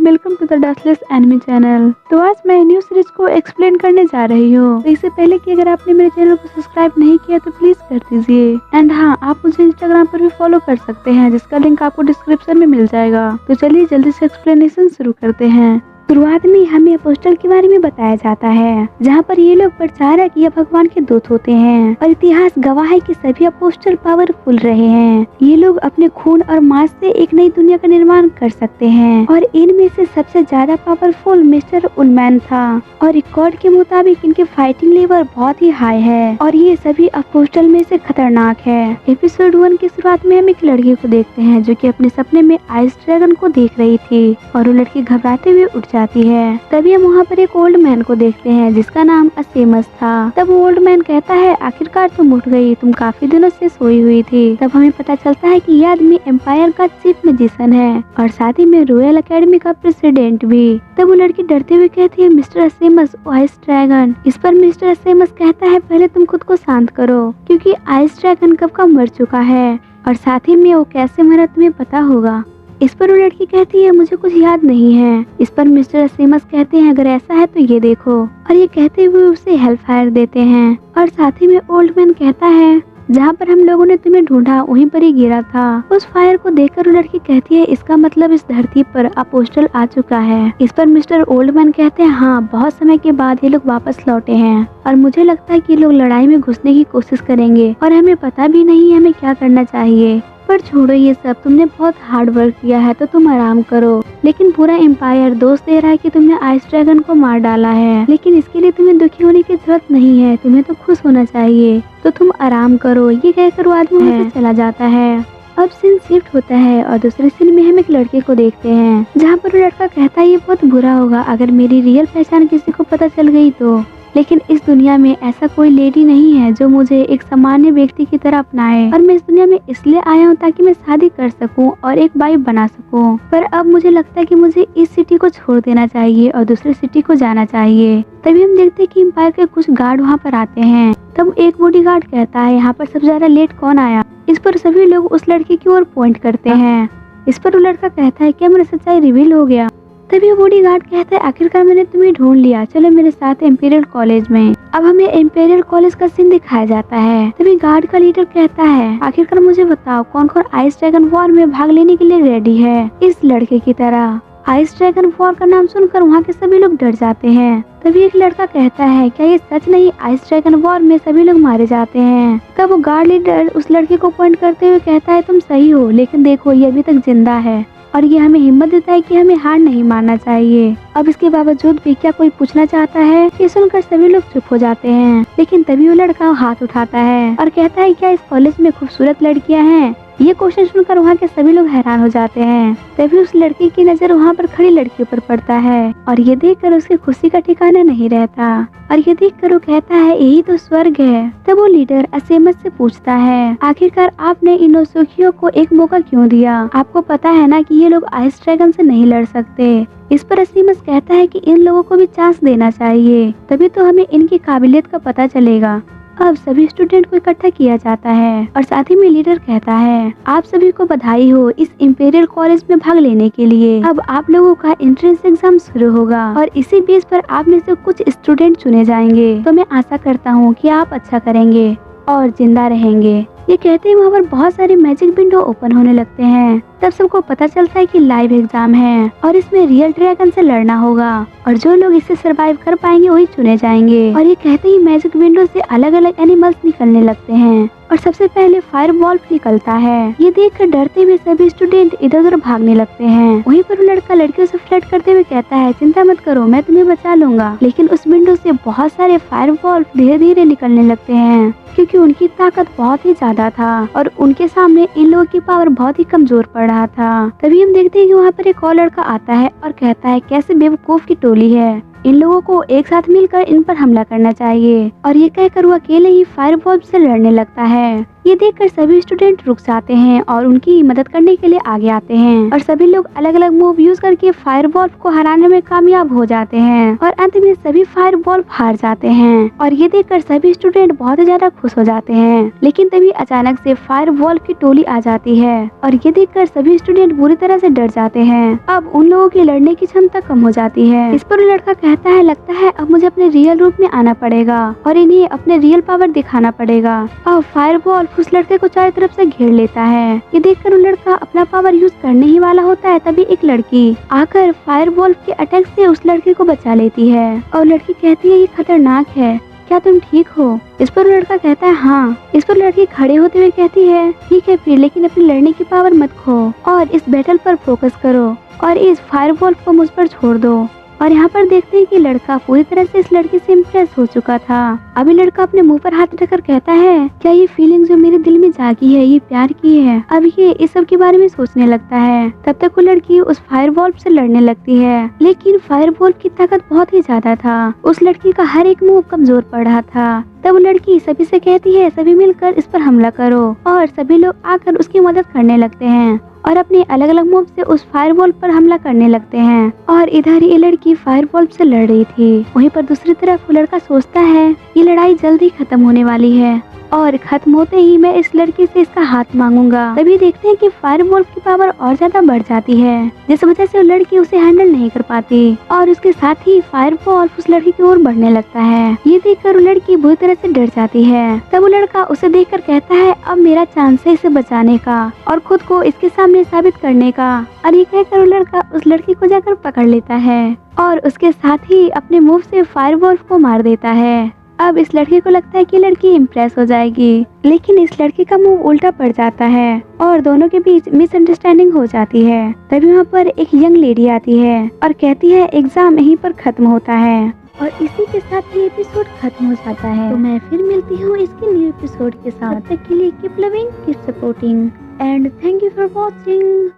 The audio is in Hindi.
Welcome to the dustless anime channel. तो आज मैं न्यू सीरीज को एक्सप्लेन करने जा रही हूँ। तो इससे पहले कि अगर आपने मेरे चैनल को सब्सक्राइब नहीं किया तो प्लीज कर दीजिए। एंड हाँ, आप मुझे इंस्टाग्राम पर भी फॉलो कर सकते हैं, जिसका लिंक आपको डिस्क्रिप्शन में मिल जाएगा। तो चलिए जल्दी से एक्सप्लेनेशन शुरू करते हैं। शुरुआत में हमें अपोस्टल के बारे में बताया जाता है, जहाँ पर ये लोग प्रचारक या भगवान के दूत होते हैं और इतिहास गवाह है कि सभी अपोस्टल पावरफुल रहे हैं। ये लोग अपने खून और मांस से एक नई दुनिया का निर्माण कर सकते हैं और इनमें से सबसे ज्यादा पावरफुल मिस्टर उलमैन था और रिकॉर्ड के मुताबिक इनके फाइटिंग लेवल बहुत ही हाई है और ये सभी अपोस्टल में से खतरनाक है। एपिसोड 1 की शुरुआत में हम एक लड़की को देखते हैं जो कि अपने सपने में आइस ड्रैगन को देख रही थी और वो लड़की घबराते हुए उठ जाती है। तभी हम वहाँ पर एक ओल्ड मैन को देखते हैं जिसका नाम असेमस था। तब ओल्ड मैन कहता है, आखिरकार तुम उठ गई, तुम काफी दिनों से सोई हुई थी। तब हमें पता चलता है कि ये आदमी एम्पायर का चीफ मैजिशियन है और साथ ही में रॉयल एकेडमी का प्रेसिडेंट भी। तब वो लड़की डरते हुए कहती है, मिस्टर असेमस, आइस ड्रैगन। इस पर मिस्टर असेमस कहता है, पहले तुम खुद को शांत करो, क्योंकि आइस ड्रैगन कब का मर चुका है और साथ ही में वो कैसे मरा तुम्हें पता होगा। इस पर वो लड़की कहती है, मुझे कुछ याद नहीं है। इस पर मिस्टर असेमस कहते हैं, अगर ऐसा है तो ये देखो, और ये कहते हुए उसे हेल्प फायर देते हैं। और साथ ही में ओल्ड मैन कहता है, जहाँ पर हम लोगों ने तुम्हें ढूंढा वहीं पर ही गिरा था। उस फायर को देखकर वो लड़की कहती है, इसका मतलब इस धरती पर अपोस्टल आ चुका है। इस पर मिस्टर ओल्ड मैन कहते हैं, हाँ, बहुत समय के बाद ये लोग वापस लौटे हैं और मुझे लगता है कि ये लोग लड़ाई में घुसने की कोशिश करेंगे और हमें पता भी नहीं है हमें क्या करना चाहिए। पर छोड़ो ये सब, तुमने बहुत हार्ड वर्क किया है तो तुम आराम करो। लेकिन पूरा एम्पायर दोष दे रहा है कि तुमने आइस ड्रैगन को मार डाला है, लेकिन इसके लिए तुम्हें दुखी होने की जरूरत नहीं है, तुम्हें तो खुश होना चाहिए। तो तुम आराम करो। ये कहकर वो आदमी वहाँ से चला जाता है। अब सीन शिफ्ट होता है और दूसरे सीन में हम एक लड़के को देखते हैं, जहाँ पर वो लड़का कहता है, ये बहुत बुरा होगा अगर मेरी रियल पहचान किसी को पता चल गई तो। लेकिन इस दुनिया में ऐसा कोई लेडी नहीं है जो मुझे एक सामान्य व्यक्ति की तरह अपनाए और मैं इस दुनिया में इसलिए आया हूँ ताकि मैं शादी कर सकूं और एक वाइफ बना सकूं। पर अब मुझे लगता है कि मुझे इस सिटी को छोड़ देना चाहिए और दूसरे सिटी को जाना चाहिए। तभी हम देखते हैं कि एम्पायर के कुछ गार्ड वहाँ पर आते हैं। तब एक बॉडी गार्ड कहता है, यहाँ पर सबसे ज्यादा लेट कौन आया। इस पर सभी लोग उस लड़की की ओर पॉइंट करते हैं। इस पर वो लड़का कहता है, क्या मेरा सच्चाई रिवील हो गया। तभी बॉडी गार्ड कहता है, आखिरकार मैंने तुम्हें ढूंढ लिया, चलो मेरे साथ इंपीरियल कॉलेज में। अब हमें इंपीरियल कॉलेज का सीन दिखाया जाता है। तभी गार्ड का लीडर कहता है, आखिरकार मुझे बताओ कौन कौन आइस ड्रैगन वॉर में भाग लेने के लिए रेडी है इस लड़के की तरह। आइस ड्रैगन वॉर का नाम सुनकर वहाँ के सभी लोग डर जाते हैं। तभी एक लड़का कहता है, क्या ये सच नहीं, आइस ड्रैगन वॉर में सभी लोग मारे जाते हैं। तब वो गार्ड लीडर उस लड़के को पॉइंट करते हुए कहता है, तुम सही हो, लेकिन देखो ये अभी तक जिंदा है और ये हमें हिम्मत देता है कि हमें हार नहीं मानना चाहिए। अब इसके बावजूद भी क्या कोई पूछना चाहता है। ये सुनकर सभी लोग चुप हो जाते हैं। लेकिन तभी वो लड़का हाथ उठाता है और कहता है, क्या इस कॉलेज में खूबसूरत लड़कियां हैं। ये क्वेश्चन सुनकर वहाँ के सभी लोग हैरान हो जाते हैं। तभी उस लड़की की नजर वहाँ पर खड़ी लड़की पर पड़ता है और ये देखकर उसकी खुशी का ठिकाना नहीं रहता और ये देखकर वो कहता है, यही तो स्वर्ग है। तब वो लीडर असेमस से पूछता है, आखिरकार आपने इन नौसिखियों को एक मौका क्यों दिया। आपको पता है ना कि ये लोग आइस ड्रैगन से नहीं लड़ सकते। इस पर असेमस कहता है कि इन लोगों को भी चांस देना चाहिए, तभी तो हमें इनकी काबिलियत का पता चलेगा। अब सभी स्टूडेंट को इकट्ठा किया जाता है और साथ ही में लीडर कहता है, आप सभी को बधाई हो इस इंपीरियल कॉलेज में भाग लेने के लिए। अब आप लोगों का एंट्रेंस एग्जाम शुरू होगा और इसी बेस पर आप में से कुछ स्टूडेंट चुने जाएंगे। तो मैं आशा करता हूँ कि आप अच्छा करेंगे और जिंदा रहेंगे। ये कहते ही वहाँ पर बहुत सारे मैजिक विंडो ओपन होने लगते हैं। तब सबको पता चलता है कि लाइव एग्जाम है और इसमें रियल ड्रैगन से लड़ना होगा और जो लोग इसे सरवाइव कर पाएंगे वही चुने जाएंगे। और ये कहते ही मैजिक विंडो से अलग अलग एनिमल्स निकलने लगते हैं और सबसे पहले फायर वॉल्फ निकलता है। ये देखकर डरते हुए सभी स्टूडेंट इधर उधर भागने लगते हैं। वहीं पर वो लड़का लड़कियों से फ्लर्ट करते हुए कहता है, चिंता मत करो, मैं तुम्हें बचा लूंगा। लेकिन उस विंडो से बहुत सारे फायर वॉल्फ धीरे धीरे निकलने लगते हैं क्योंकि उनकी ताकत बहुत ही ज्यादा था और उनके सामने इन लोगों की पावर बहुत ही कमजोर पड़ रहा था। तभी हम देखते हैं कि वहाँ पर एक और लड़का आता है और कहता है, कैसे बेवकूफ की टोली है, इन लोगों को एक साथ मिलकर इन पर हमला करना चाहिए। और ये कहकर वो अकेले ही फायरवॉल्फ से लड़ने लगता है। ये देखकर सभी स्टूडेंट रुक जाते हैं और उनकी मदद करने के लिए आगे आते हैं और सभी लोग अलग अलग मूव यूज करके फायरवॉल्फ को हराने में कामयाब हो जाते हैं और अंत में सभी फायरवॉल्फ हार जाते हैं। और ये देखकर सभी स्टूडेंट बहुत ज्यादा खुश हो जाते हैं। लेकिन तभी अचानक से फायरवॉल्फ की टोली आ जाती है और ये देखकर सभी स्टूडेंट बुरी तरह से डर जाते हैं। अब उन लोगों की लड़ने की क्षमता कम हो जाती है। इस पर लड़का कहता है, लगता है अब मुझे अपने रियल रूप में आना पड़ेगा और इन्हें अपने रियल पावर दिखाना पड़ेगा। अब फायरवॉल्फ उस लड़के को चारों तरफ से घेर लेता है। ये देखकर वो लड़का अपना पावर यूज करने ही वाला होता है, तभी एक लड़की आकर फायरवॉल्फ के अटैक से उस लड़के को बचा लेती है और लड़की कहती है, ये खतरनाक है, क्या तुम ठीक हो? इस पर लड़का कहता है हाँ। इस पर लड़की खड़े होते हुए कहती है, ठीक है फिर, लेकिन अपनी लड़ने की पावर मत खो और इस बैटल पर फोकस करो और इस फायरवॉल्फ को मुझ पर छोड़ दो। और यहाँ पर देखते हैं कि लड़का पूरी तरह से इस लड़की से इम्प्रेस हो चुका था। अभी लड़का अपने मुंह पर हाथ रखकर कहता है, क्या ये फीलिंग जो मेरे दिल में जागी है ये प्यार की है? अब ये इस सब के बारे में सोचने लगता है। तब तक वो लड़की उस फायरवॉल्फ से लड़ने लगती है, लेकिन फायरवॉल्फ की ताकत बहुत ही ज्यादा था। उस लड़की का हर एक मूव कमजोर पड़ रहा था। तब वो लड़की सभी से कहती है, सभी मिलकर इस पर हमला करो और सभी लोग आकर उसकी मदद करने लगते हैं और अपने अलग अलग मूव से उस फायरवॉल्फ पर हमला करने लगते हैं। और इधर ये लड़की फायरवॉल्फ से लड़ रही थी, वहीं पर दूसरी तरफ वो लड़का सोचता है ये लड़ाई जल्दी खत्म होने वाली है और खत्म होते ही मैं इस लड़की से इसका हाथ मांगूंगा। तभी देखते हैं कि फायरवॉल्फ की पावर और ज्यादा बढ़ जाती है, जिस वजह से वो लड़की उसे हैंडल नहीं कर पाती और उसके साथ ही फायरवॉल्फ उस लड़की की ओर बढ़ने लगता है। ये देखकर वो लड़की बुरी तरह से डर जाती है। तब वो लड़का उसे देखकर कहता है, अब मेरा चांस है इसे बचाने का और खुद को इसके सामने साबित करने का। और ये कहकर वो लड़का उस लड़की को जाकर पकड़ लेता है और उसके साथ ही अपने मूव से फायरवॉल्फ को मार देता है। अब इस लड़के को लगता है कि लड़की इम्प्रेस हो जाएगी, लेकिन इस लड़के का मुंह उल्टा पड़ जाता है और दोनों के बीच मिसअंडरस्टैंडिंग हो जाती है। तभी वहाँ पर एक यंग लेडी आती है और कहती है, एग्जाम यहीं पर खत्म होता है। और इसी के साथ ये एपिसोड खत्म हो जाता है। तो मैं फिर मिलती हूँ इसके न्यू एपिसोड के साथ। तब तक के लिए keep loving, keep supporting and thank you for watching.